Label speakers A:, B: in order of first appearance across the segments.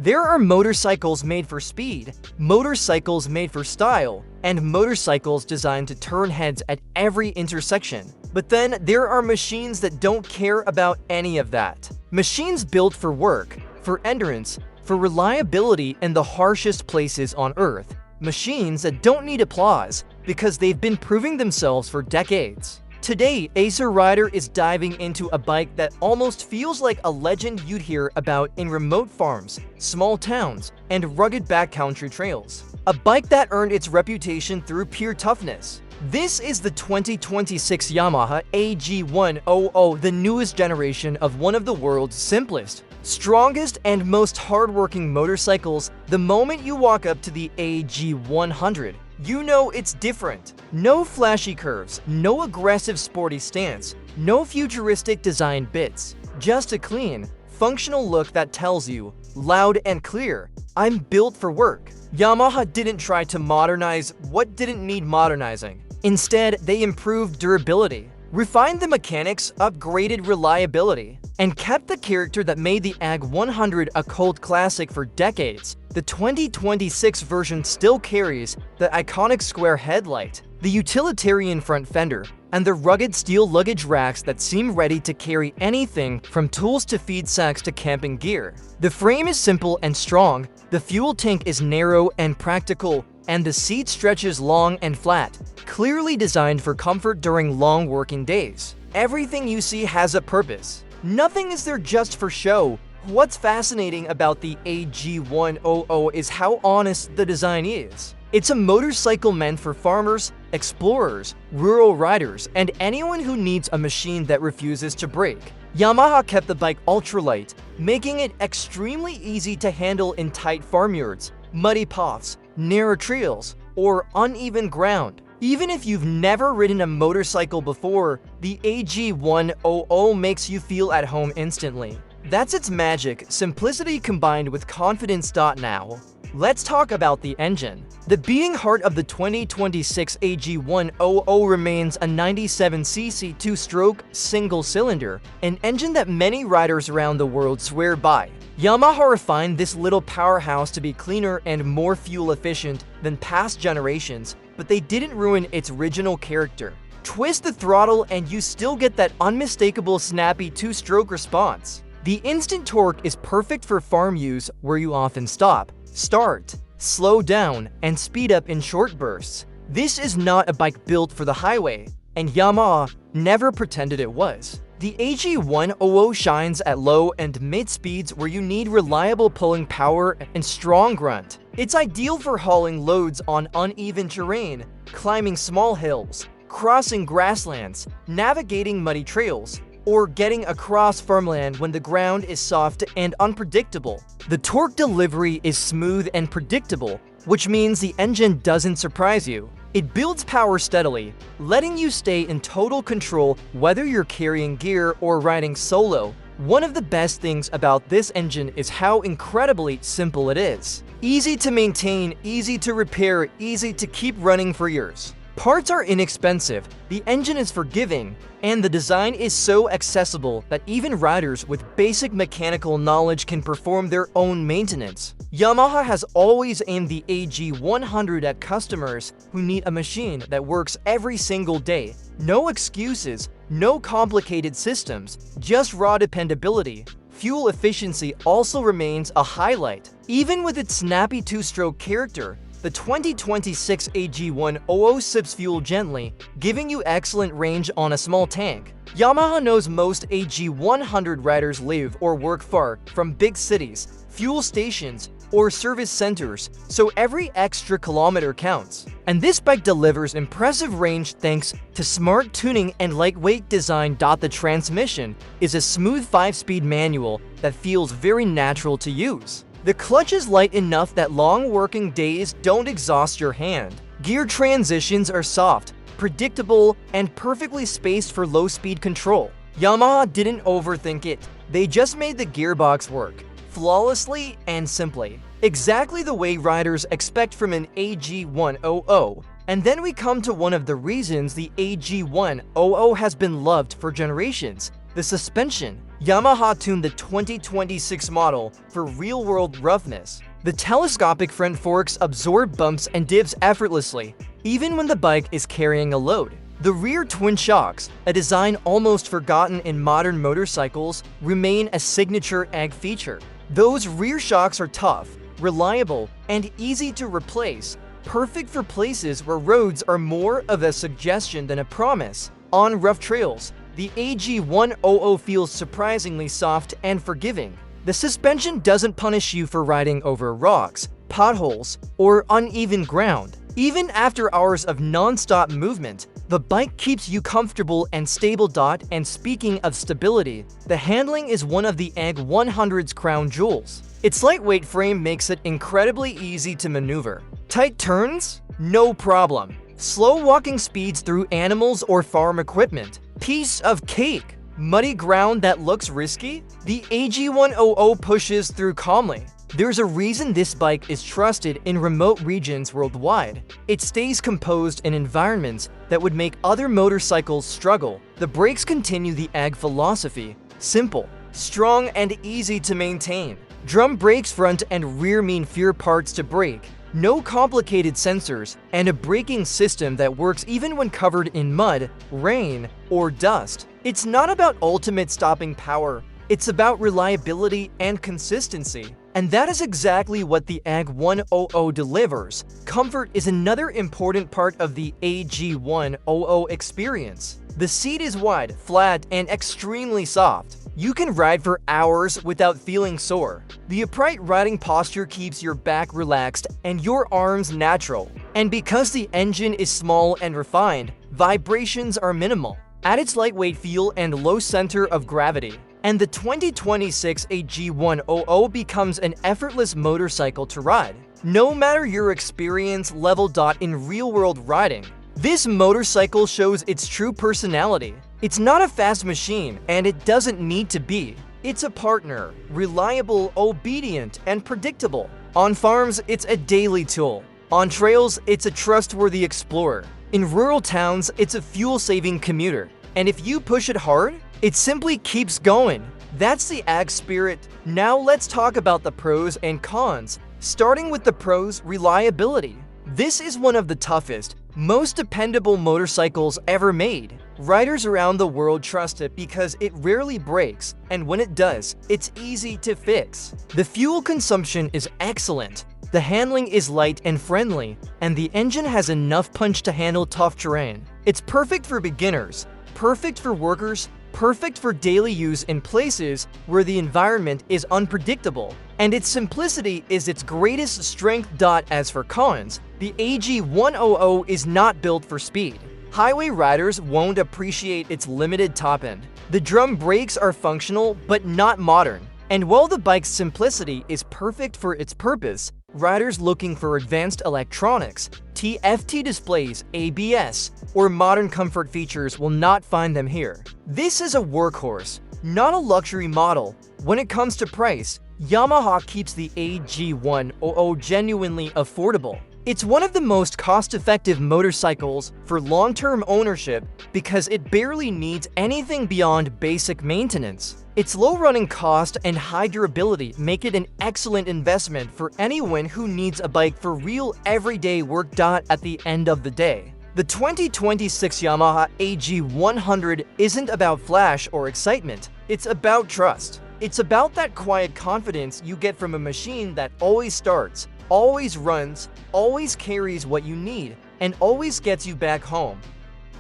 A: There are motorcycles made for speed, motorcycles made for style, and motorcycles designed to turn heads at every intersection. But then there are machines that don't care about any of that. Machines built for work, for endurance, for reliability in the harshest places on Earth. Machines that don't need applause because they've been proving themselves for decades. Today, Acer Rider is diving into a bike that almost feels like a legend you'd hear about in remote farms, small towns, and rugged backcountry trails. A bike that earned its reputation through pure toughness. This is the 2026 Yamaha AG100, the newest generation of one of the world's simplest, strongest, and most hardworking motorcycles. The moment you walk up to the AG100, you know it's different. No flashy curves, no aggressive sporty stance, no futuristic design bits. Just a clean, functional look that tells you, loud and clear, I'm built for work. Yamaha didn't try to modernize what didn't need modernizing. Instead, they improved durability, refined the mechanics, upgraded reliability, and kept the character that made the AG100 a cult classic for decades. The 2026 version still carries the iconic square headlight, the utilitarian front fender, and the rugged steel luggage racks that seem ready to carry anything from tools to feed sacks to camping gear. The frame is simple and strong, the fuel tank is narrow and practical, and the seat stretches long and flat, clearly designed for comfort during long working days. Everything you see has a purpose. Nothing is there just for show. What's fascinating about the AG100 is how honest the design is. It's a motorcycle meant for farmers, explorers, rural riders, and anyone who needs a machine that refuses to break. Yamaha kept the bike ultralight, making it extremely easy to handle in tight farmyards, muddy paths, narrow trails, or uneven ground. Even if you've never ridden a motorcycle before, the AG100 makes you feel at home instantly. That's its magic, simplicity combined with confidence. Now, let's talk about the engine. The beating heart of the 2026 AG100 remains a 97cc two-stroke single-cylinder, an engine that many riders around the world swear by. Yamaha refined this little powerhouse to be cleaner and more fuel-efficient than past generations, but they didn't ruin its original character. Twist the throttle and you still get that unmistakable snappy two-stroke response. The instant torque is perfect for farm use where you often stop, start, slow down, and speed up in short bursts. This is not a bike built for the highway, and Yamaha never pretended it was. The AG100 shines at low and mid speeds where you need reliable pulling power and strong grunt. It's ideal for hauling loads on uneven terrain, climbing small hills, crossing grasslands, navigating muddy trails, or getting across farmland when the ground is soft and unpredictable. The torque delivery is smooth and predictable, which means the engine doesn't surprise you. It builds power steadily, letting you stay in total control whether you're carrying gear or riding solo. One of the best things about this engine is how incredibly simple it is. Easy to maintain, easy to repair, easy to keep running for years. Parts are inexpensive, the engine is forgiving, and the design is so accessible that even riders with basic mechanical knowledge can perform their own maintenance. Yamaha has always aimed the AG100 at customers who need a machine that works every single day. No excuses, no complicated systems, just raw dependability. Fuel efficiency also remains a highlight. Even with its snappy two-stroke character, the 2026 AG100 sips fuel gently, giving you excellent range on a small tank. Yamaha knows most AG100 riders live or work far from big cities, fuel stations, or service centers, so every extra kilometer counts. And this bike delivers impressive range thanks to smart tuning and lightweight design. The transmission is a smooth 5-speed manual that feels very natural to use. The clutch is light enough that long working days don't exhaust your hand. Gear transitions are soft, predictable, and perfectly spaced for low-speed control. Yamaha didn't overthink it. They just made the gearbox work flawlessly and simply, exactly the way riders expect from an AG100. And then we come to one of the reasons the AG100 has been loved for generations: the suspension. Yamaha tuned the 2026 model for real-world roughness. The telescopic front forks absorb bumps and dips effortlessly, even when the bike is carrying a load. The rear twin shocks, a design almost forgotten in modern motorcycles, remain a signature AG feature. Those rear shocks are tough, reliable, and easy to replace, perfect for places where roads are more of a suggestion than a promise. On rough trails, the AG100 feels surprisingly soft and forgiving. The suspension doesn't punish you for riding over rocks, potholes, or uneven ground. Even after hours of non-stop movement, the bike keeps you comfortable and stable. And speaking of stability, the handling is one of the AG100's crown jewels. Its lightweight frame makes it incredibly easy to maneuver. Tight turns? No problem. Slow walking speeds through animals or farm equipment? Piece of cake. Muddy ground that looks risky? The AG100 pushes through calmly. There's a reason this bike is trusted in remote regions worldwide. It stays composed in environments that would make other motorcycles struggle. The brakes continue the AG philosophy: simple, strong, and easy to maintain. Drum brakes front and rear mean fewer parts to brake, no complicated sensors, and a braking system that works even when covered in mud, rain, or dust. It's not about ultimate stopping power, it's about reliability and consistency. And that is exactly what the AG100 delivers. Comfort is another important part of the AG100 experience. The seat is wide, flat, and extremely soft. You can ride for hours without feeling sore. The upright riding posture keeps your back relaxed and your arms natural. And because the engine is small and refined, vibrations are minimal. Add its lightweight feel and low center of gravity, and the 2026 AG100 becomes an effortless motorcycle to ride. No matter your experience level. In real-world riding, this motorcycle shows its true personality. It's not a fast machine, and it doesn't need to be. It's a partner, reliable, obedient, and predictable. On farms, it's a daily tool. On trails, it's a trustworthy explorer. In rural towns, it's a fuel-saving commuter. And if you push it hard, it simply keeps going. That's the AG spirit. Now let's talk about the pros and cons. Starting with the pros: reliability. This is one of the toughest, most dependable motorcycles ever made. Riders around the world trust it because it rarely breaks, and when it does, it's easy to fix. The fuel consumption is excellent. The handling is light and friendly, and the engine has enough punch to handle tough terrain. It's perfect for beginners, perfect for workers, perfect for daily use in places where the environment is unpredictable. And its simplicity is its greatest strength. As for cons, the AG100 is not built for speed. Highway riders won't appreciate its limited top end. The drum brakes are functional but not modern. And while the bike's simplicity is perfect for its purpose, riders looking for advanced electronics, TFT displays, ABS, or modern comfort features will not find them here. This is a workhorse, not a luxury model. When it comes to price, Yamaha keeps the AG100 genuinely affordable. It's one of the most cost-effective motorcycles for long-term ownership because it barely needs anything beyond basic maintenance. Its low running cost and high durability make it an excellent investment for anyone who needs a bike for real everyday work. At the end of the day, the 2026 Yamaha AG100 isn't about flash or excitement, it's about trust. It's about that quiet confidence you get from a machine that always starts, always runs, always carries what you need, and always gets you back home.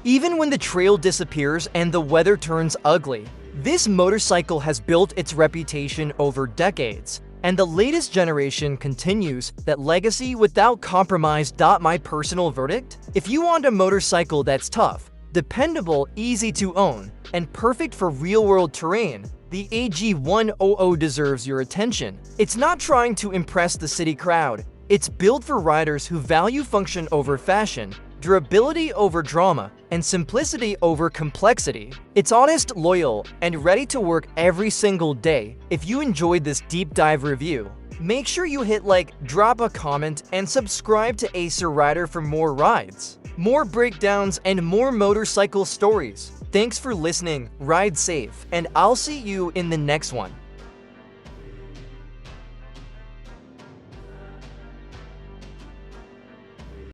A: Even when the trail disappears and the weather turns ugly, this motorcycle has built its reputation over decades, and the latest generation continues that legacy without compromise. My personal verdict? If you want a motorcycle that's tough, dependable, easy to own, and perfect for real-world terrain, the AG100 deserves your attention. It's not trying to impress the city crowd. It's built for riders who value function over fashion, durability over drama, and simplicity over complexity. It's honest, loyal, and ready to work every single day. If you enjoyed this deep dive review, make sure you hit like, drop a comment, and subscribe to Acer Rider for more rides, more breakdowns, and more motorcycle stories. Thanks for listening, ride safe, and I'll see you in the next one.